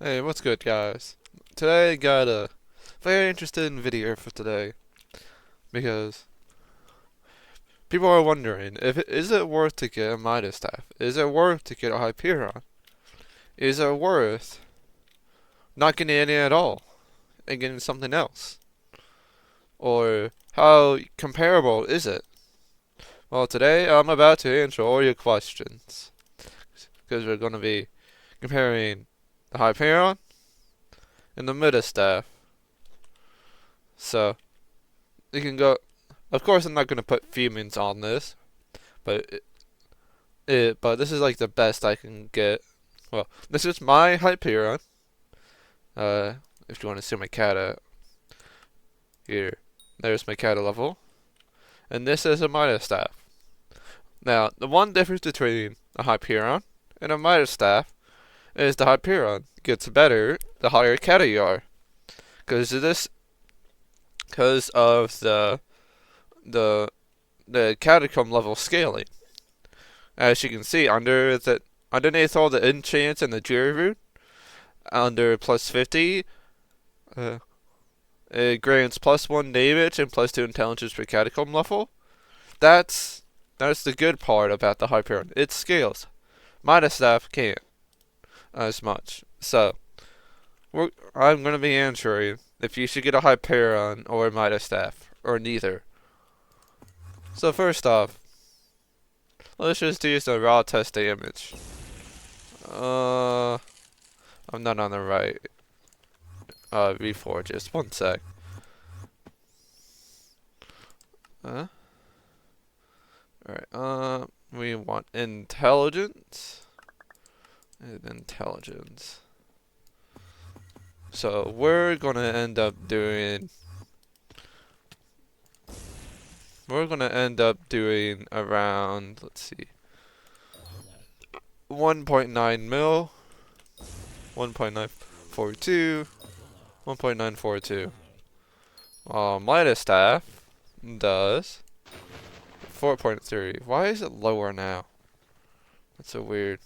Hey, what's good, guys? Today I got a very interesting video for today because people are wondering is it worth to get a Midas Staff? Is it worth to get a Hyperion? Is it worth not getting any at all and getting something else? Or how comparable is it? Well, today I'm about to answer all your questions because we're going to be comparing the Hyperion and the Midas Staff. So you can go. Of course, I'm not gonna put fumings on this, but but this is like the best I can get. Well, this is my Hyperion. If you want to see my kata here, there's my kata level, and this is a Midas Staff. Now, the one difference between a Hyperion and a Midas Staff is the Hyperion gets better the higher kata you are, because of the catacomb level scaling. As you can see, underneath all the enchants and the jury rune, under plus 50, it grants +1 damage and +2 intelligence per catacomb level. That's the good part about the Hyperion. It scales. Midas Staff can't as much. So I'm gonna be answering if you should get a Hyperion or a Midas Staff or neither. So first off, let's just use the raw test damage. I'm not on the right reforge. Just one sec. Alright, we want intelligence. And intelligence. So we're gonna end up doing around, let's see, 1.9 mil, 1.942, 1.942. Midas Staff does 4.3. Why is it lower now? That's so weird.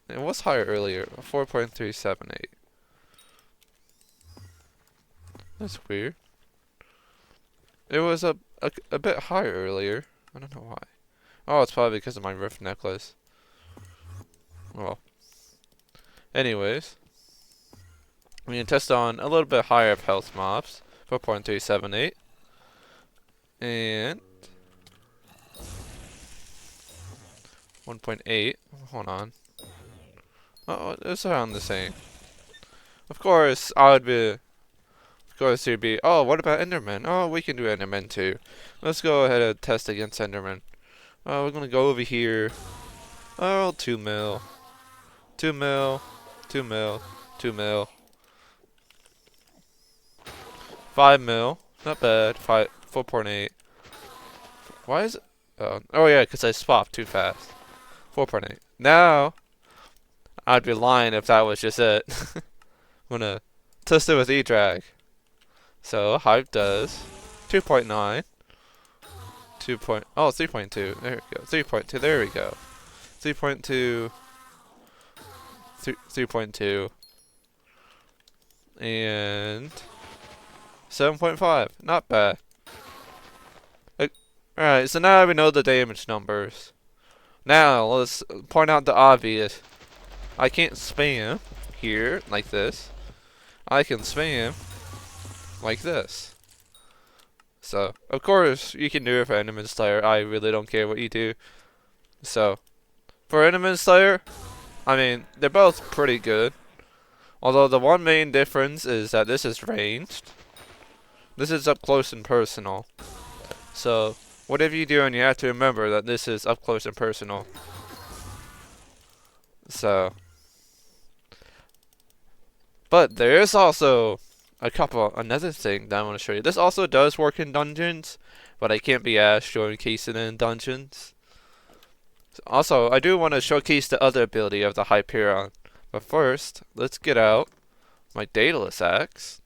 It was higher earlier, 4.378. That's weird. It was a bit higher earlier. I don't know why. Oh, it's probably because of my rift necklace. Well, anyways, we can test on a little bit higher health mobs, 4.378, and 1.8. Hold on. Oh, it's around the same. Of course, you'd be, oh, what about Enderman? Oh, we can do Enderman too. Let's go ahead and test against Enderman. We're gonna go over here. Oh, 2 mil. 2 mil. 2 mil. 2 mil. 5 mil. Not bad. 4.8. Why is it? Oh yeah, because I swapped too fast. 4.8. Now, I'd be lying if that was just it. I'm gonna test it with E-Drag. So, Hype does 2.9. 3.2. There we go. 3.2. There we go. 3.2. 3.2. And 7.5. Not bad. Alright, so now we know the damage numbers. Now, let's point out the obvious. I can't spam here, like this. I can spam like this. So, of course, you can do it for Enderman Slayer. I really don't care what you do. So, for Enderman Slayer, I mean, they're both pretty good. Although the one main difference is that this is ranged. This is up close and personal. So, whatever you do, and you have to remember that this is up close and personal. So, but there is also another thing that I want to show you. This also does work in dungeons, but I can't be asked showcase it in dungeons. Also, I do want to showcase the other ability of the Hyperion. But first, let's get out my Daedalus Axe.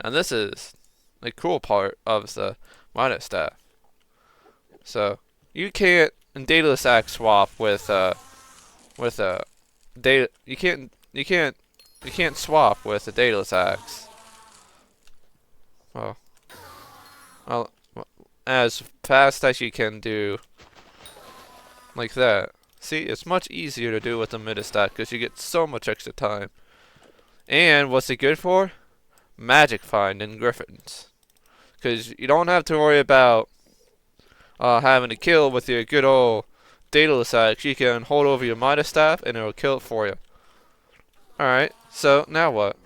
And this is the cool part of the Midas Staff. So, you can't Daedalus Axe swap with with a data. You can't swap with a daedalus axe. Well, well, as fast as you can do like that. See, it's much easier to do with the Midas Staff because you get so much extra time. And what's it good for? Magic find in griffins. Because you don't have to worry about having to kill with your good old daedalus axe. You can hold over your Midas Staff and it'll kill it for you. Alright, so now what?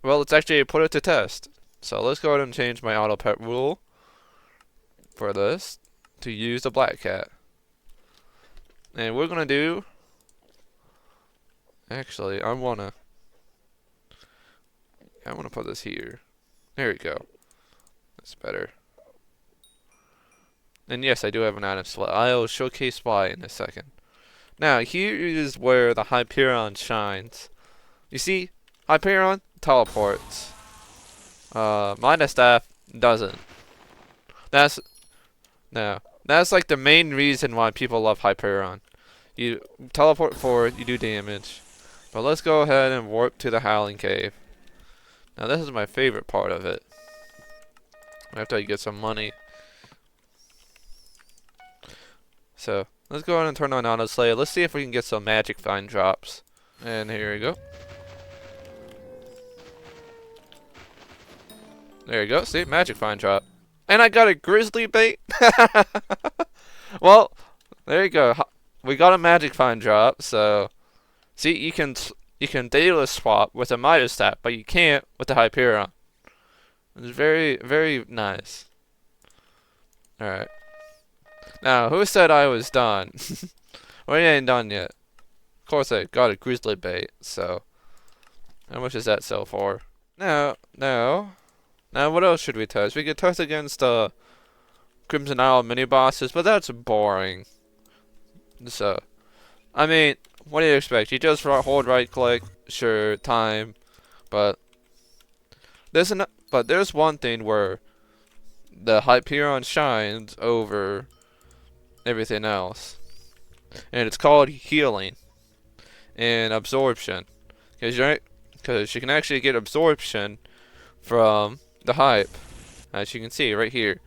Well, let's actually put it to test. So let's go ahead and change my auto pet rule for this to use the black cat. And we're gonna do. Actually, I wanna put this here. There we go. That's better. And yes, I do have an item slot. I'll showcase why in a second. Now, here is where the Hyperion shines. You see, Hyperion teleports. Midas Staff doesn't. That's like the main reason why people love Hyperion. You teleport forward, you do damage. But let's go ahead and warp to the Howling Cave. Now this is my favorite part of it. After I get some money. So, let's go ahead and turn on Auto Slay. Let's see if we can get some magic find drops. And here we go. There you go. See, magic find drop. And I got a grizzly bait. Well, there you go. We got a magic find drop. So, see, you can daedalus swap with a Midas Staff, but you can't with the Hyperion. It's very, very nice. All right. Now, who said I was done? We ain't done yet. Of course, I got a grizzly bait. So, how much does that sell for? Now, what else should we test? We could test against Crimson Isle mini bosses, but that's boring. So, I mean, what do you expect? You just hold right click, sure, time, but there's one thing where the Hyperion shines over everything else, and it's called healing and absorption, because you can actually get absorption from the hype, as you can see right here,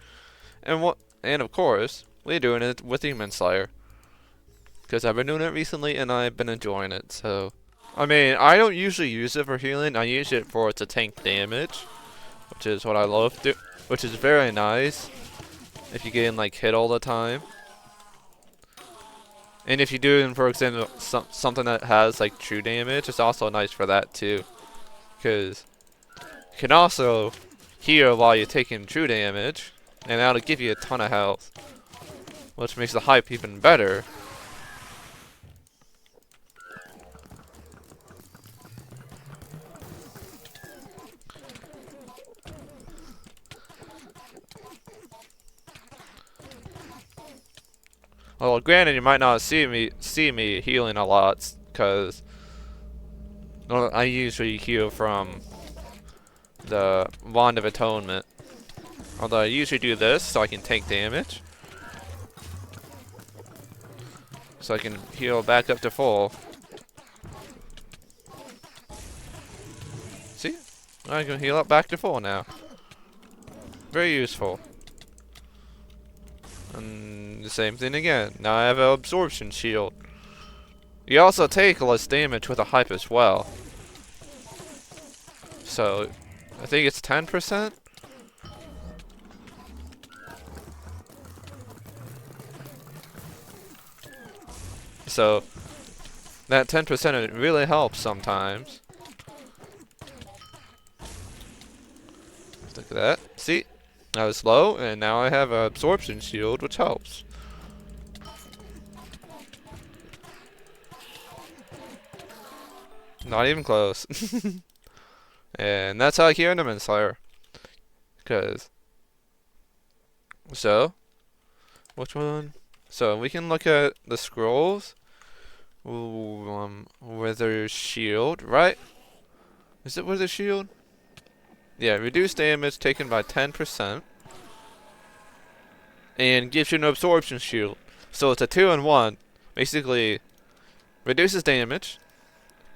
and of course we're doing it with Demon Slayer, because I've been doing it recently and I've been enjoying it. So, I mean, I don't usually use it for healing. I use it for to tank damage, which is what I love to, which is very nice if you're getting like hit all the time. And if you're doing, for example, something that has like true damage, it's also nice for that too, because you can also heal while you're taking true damage, and that'll give you a ton of health, which makes the hype even better. Well, granted, you might not see me healing a lot, because I usually heal from the Wand of Atonement. Although I usually do this so I can take damage, so I can heal back up to full. See? I can heal up back to full now. Very useful. And the same thing again. Now I have an absorption shield. You also take less damage with a hype as well. So, I think it's 10%? So, that 10% it really helps sometimes. Look at that. See? I was low, and now I have an absorption shield, which helps. Not even close. And that's how I hear Enderman Slayer. So, which one? So, we can look at the scrolls. Ooh, Wither Shield, right? Is it Wither Shield? Yeah, reduce damage taken by 10%. And gives you an absorption shield. So it's a 2-in-1. Basically, reduces damage,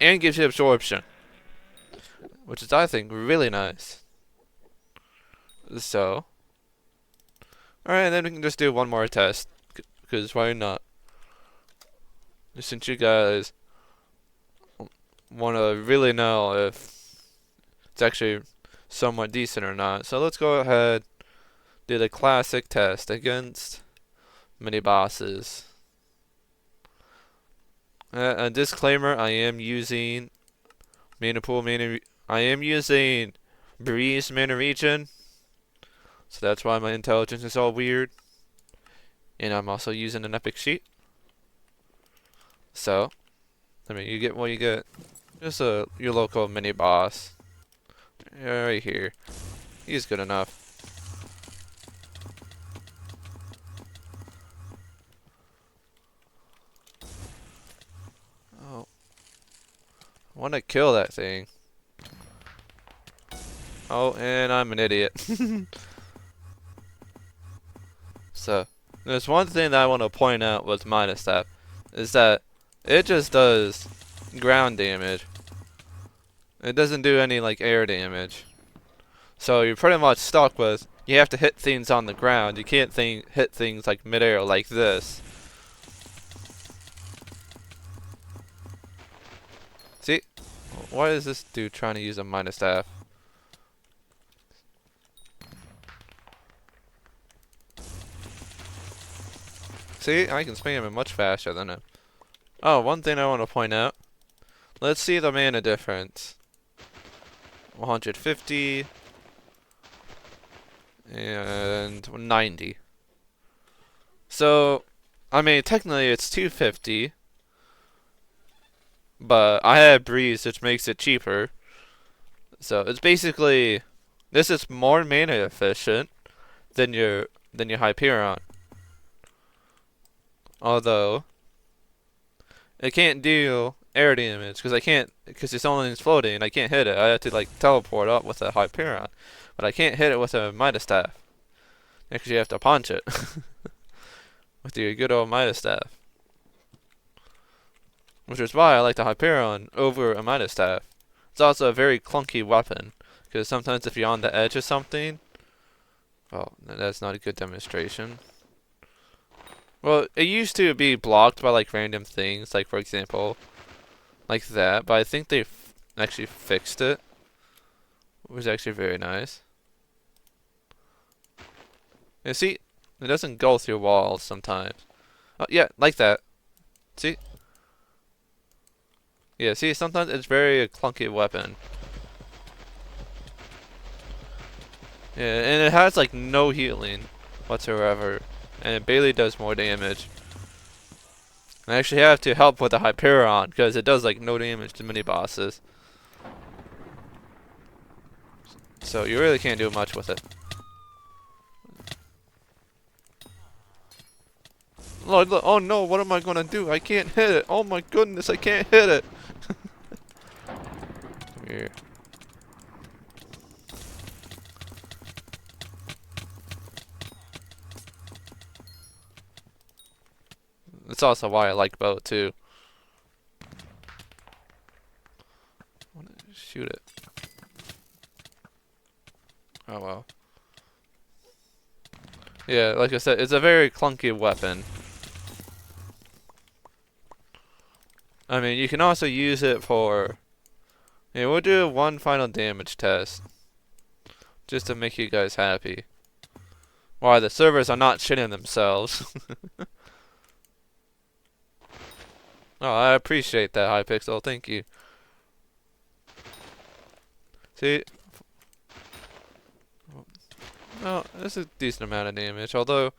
and gives you absorption, which is, I think, really nice. So, alright, then we can just do one more test, because why not? Since you guys want to really know if it's actually somewhat decent or not. So let's go ahead, do the classic test against mini bosses. A disclaimer: I am using I am using Breeze mana region, so that's why my intelligence is all weird. And I'm also using an epic sheet. So, I mean, you get what you get. Just your local mini boss. Right here. He's good enough. Oh. I want to kill that thing. Oh, and I'm an idiot. So, there's one thing that I want to point out with Midas Staff, is that it just does ground damage. It doesn't do any like air damage. So you're pretty much stuck with, you have to hit things on the ground. You can't hit things like midair like this. See? Why is this dude trying to use a Midas Staff? See? I can spam him much faster than him. Oh, one thing I want to point out. Let's see the mana difference. 150 and 90. So, I mean, technically it's 250, but I have Breeze, which makes it cheaper. So it's basically, this is more mana efficient than your Hyperion. Although it can't do air damage because it's only floating. I can't hit it. I have to like teleport up with a Hyperion, but I can't hit it with a Midas Staff. Actually, you have to punch it with your good old Midas Staff, which is why I like the Hyperion over a Midas Staff. It's also a very clunky weapon, because sometimes if you're on the edge of something, well, that's not a good demonstration. Well, it used to be blocked by like random things, like for example, like that, but I think they actually fixed it, which was actually very nice. You see, it doesn't go through walls sometimes. Oh, yeah, like that. See? Yeah, see, sometimes it's very clunky weapon. Yeah, and it has like no healing whatsoever, and it barely does more damage. I actually have to help with the Hyperion because it does like no damage to mini bosses. So you really can't do much with it. Look, oh no, what am I gonna do? I can't hit it. Oh my goodness, I can't hit it. Come here. That's also why I like bow too. I wanna shoot it. Oh well. Yeah, like I said, it's a very clunky weapon. I mean, you can also use it for... Yeah, we'll do one final damage test. Just to make you guys happy. Why, the servers are not shitting themselves. Oh, I appreciate that, Hypixel. Thank you. See? Well, that's a decent amount of damage, although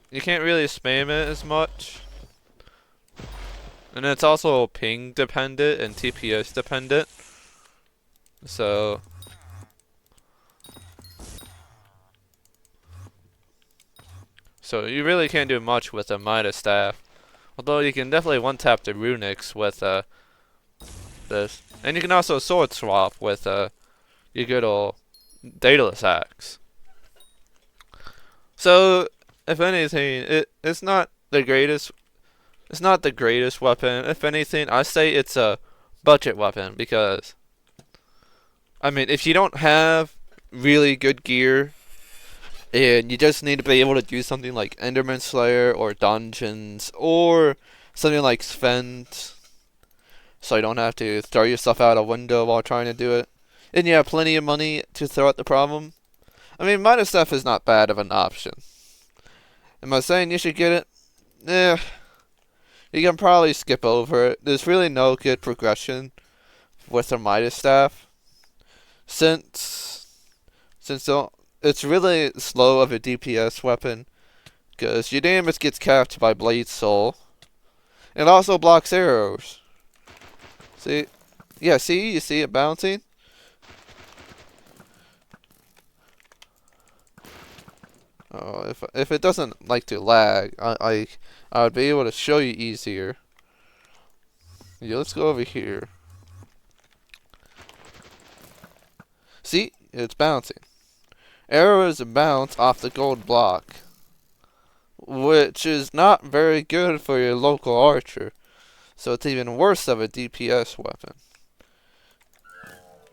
you can't really spam it as much. And it's also ping dependent and TPS dependent. So you really can't do much with a Midas Staff. Although you can definitely one-tap the runics with this. And you can also sword swap with your good old Daedalus Axe. So, if anything, it's not the greatest. It's not the greatest weapon. If anything, I say it's a budget weapon because, I mean, if you don't have really good gear and you just need to be able to do something like Enderman Slayer or dungeons or something like Sven, so you don't have to throw yourself out a window while trying to do it, and you have plenty of money to throw at the problem. I mean, Midas Staff is not bad of an option. Am I saying you should get it? Eh, you can probably skip over it. There's really no good progression with the Midas Staff since it's really slow of a DPS weapon because your damage gets capped by Blade Soul. It also blocks arrows. See? Yeah, see? You see it bouncing? Oh, if it doesn't like to lag, I would be able to show you easier. Yeah, let's go over here. See? It's bouncing. Arrows bounce off the gold block, which is not very good for your local archer. So it's even worse of a DPS weapon.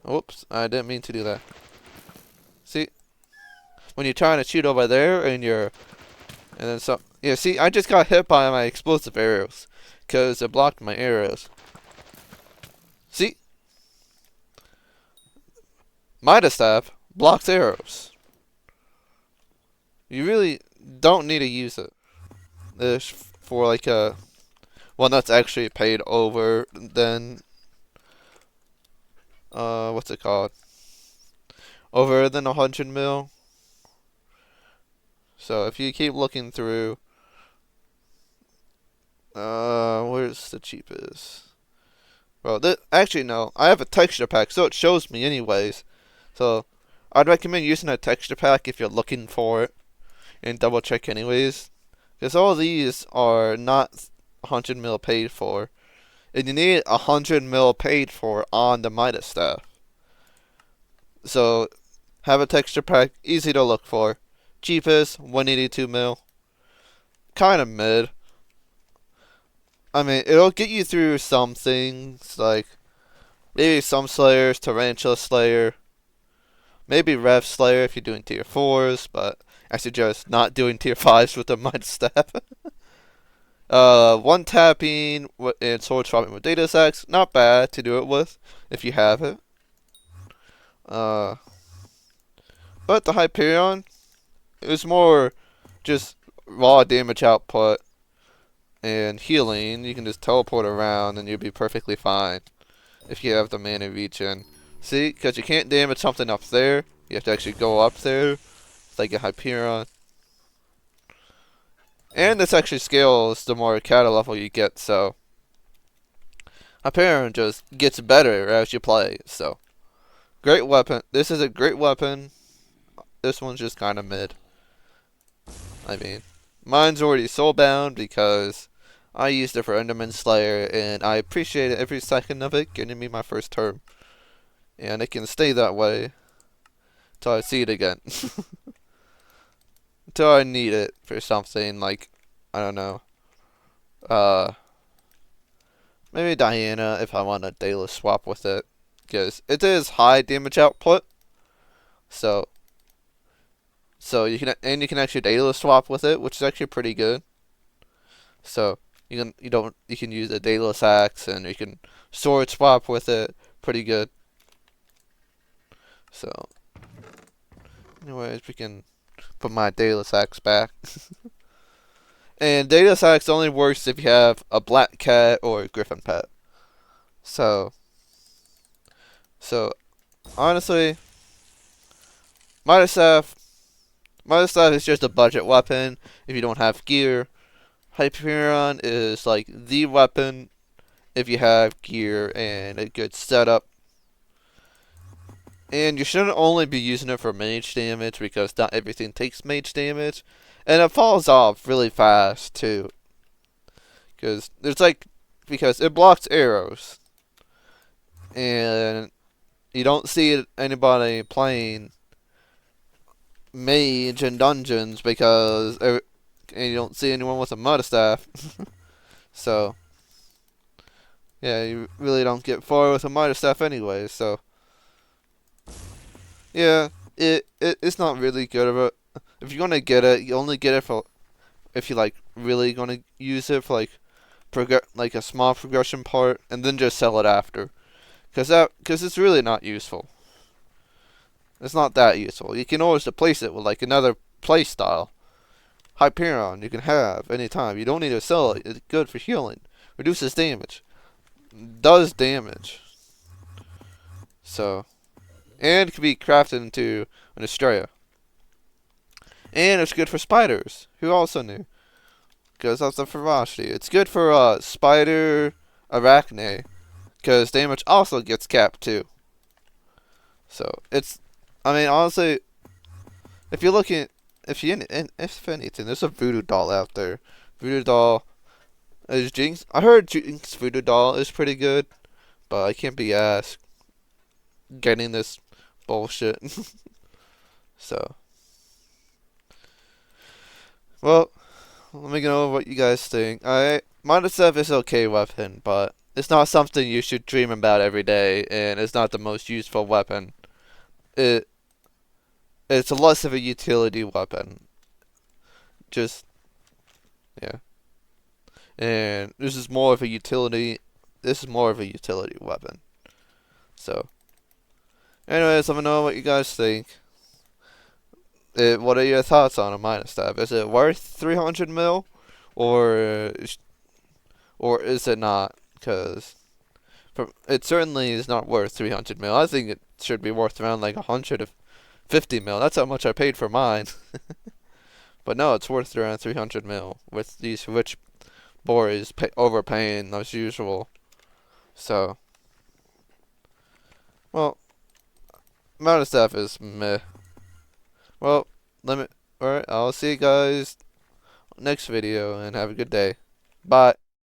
Oops, I didn't mean to do that. See? When you're trying to shoot over there and then some. Yeah, see, I just got hit by my explosive arrows because it blocked my arrows. See? Midas Staff blocks arrows. You really don't need to use it. It's for like a one that's actually paid over than what's it called? Over than 100 mil. So if you keep looking through, where's the cheapest? Well, actually no, I have a texture pack, so it shows me anyways. So I'd recommend using a texture pack if you're looking for it, and double check anyways, because all these are not 100 mil paid for, and you need 100 mil paid for on the Midas Staff. So have a texture pack, easy to look for. Cheapest 182 mil, kind of mid. I mean, it'll get you through some things like maybe some Slayers, Tarantula Slayer, maybe Rev Slayer if you're doing tier 4s, but I suggest not doing tier 5s with the Midas Staff. One tapping and sword swapping with data sacks, not bad to do it with if you have it. But the Hyperion is more just raw damage output and healing. You can just teleport around and you'll be perfectly fine if you have the mana regen. See, because you can't damage something up there, you have to actually go up there. It's like a Hyperion. And this actually scales the more cattle level you get, so Hyperion just gets better as you play. So great weapon. This is a great weapon. This one's just kind of mid. I mean, mine's already soulbound because I used it for Enderman Slayer, and I appreciate every second of it getting me my first term. And it can stay that way until I see it again. Until I need it for something like, I don't know, maybe Diana if I want a daily swap with it. Because it is high damage output. So you can actually daily swap with it, which is actually pretty good. So you can use a Daedalus axe and you can sword swap with it, pretty good. So anyways, we can put my Daedalus axe back. And Daedalus axe only works if you have a black cat or a griffin pet. So honestly, Midas Staff is just a budget weapon if you don't have gear. Hyperion is like the weapon if you have gear and a good setup. And you shouldn't only be using it for mage damage because not everything takes mage damage. And it falls off really fast too. Because it blocks arrows. And you don't see anybody playing mage in dungeons because and you don't see anyone with a Midas Staff. So yeah, you really don't get far with a Midas Staff anyway. So yeah, it's not really good of a. If you're gonna get it, you only get it for if you like really gonna use it for like a small progression part, and then just sell it after. Cause it's really not useful. It's not that useful. You can always replace it with like another play style. Hyperion you can have anytime. You don't need to sell it. It's good for healing. Reduces damage. Does damage. So, and it can be crafted into an Estrella. And it's good for spiders, who also knew. Because that's the ferocity. It's good for spider arachne. Because damage also gets capped too. So, I mean, honestly, if you're looking, if anything, there's a voodoo doll out there. Voodoo doll is Jinx. I heard Jinx voodoo doll is pretty good, but I can't be asked getting this bullshit. So, well, let me know what you guys think. Midas Staff is okay weapon, but it's not something you should dream about every day, and it's not the most useful weapon. It it's less of a utility weapon. Just yeah. And this is more of a utility. This is more of a utility weapon. So, anyways, let me know what you guys think. What are your thoughts on a Midas Staff? Is it worth 300 mil, or is it not? Because it certainly is not worth 300 mil. I think it should be worth around like 150 mil. That's how much I paid for mine. But no, it's worth around 300 mil with these rich boys overpaying as usual. So, well, Midas Staff is meh. Well, alright, I'll see you guys next video and have a good day. Bye.